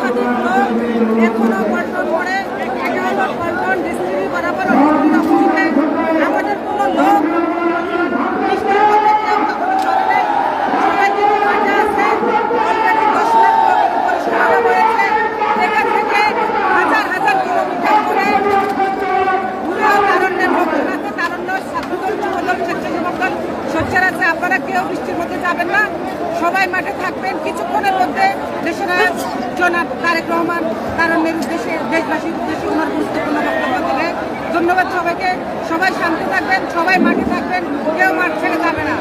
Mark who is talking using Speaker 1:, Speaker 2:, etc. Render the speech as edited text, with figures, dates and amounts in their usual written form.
Speaker 1: লক্ষাধিক লোক এখনো পল্টন করে, এটা হলো পল্টন ডিস্ট্রিক্ট বরাবর অবস্থিত অবস্থিতে আমাদের কোনো লোক বৃষ্টির মধ্যে কেউ কখনো চলে নেই। সবাই কিন্তু মাঠে আছে। অলরেডি 10 লাখ লোক উপরে সমাগম হয়েছে। এখান থেকে হাজার হাজার কিলোমিটার করে পুরো তারণ্যের লোকজন আছে। তারণ্য ছাত্রদল, যুবদল, স্বেচ্ছাসেবক দল সোচ্চার আছে। আপনারা কেউ বৃষ্টির মধ্যে যাবেন না, সবাই মাঠে থাকবেন। কিছুক্ষণের মধ্যে দেশের জনাব তারেক রহমান তারণ্যের উদ্দেশ্যে, দেশবাসীর উদ্দেশ্যে ওনার গুরুত্বপূর্ণ বক্তব্য দেবে। ধন্যবাদ সবাইকে। সবাই শান্তি থাকবেন, সবাই মাঠে থাকবেন, কেউ মাঠ ছেড়ে যাবে না।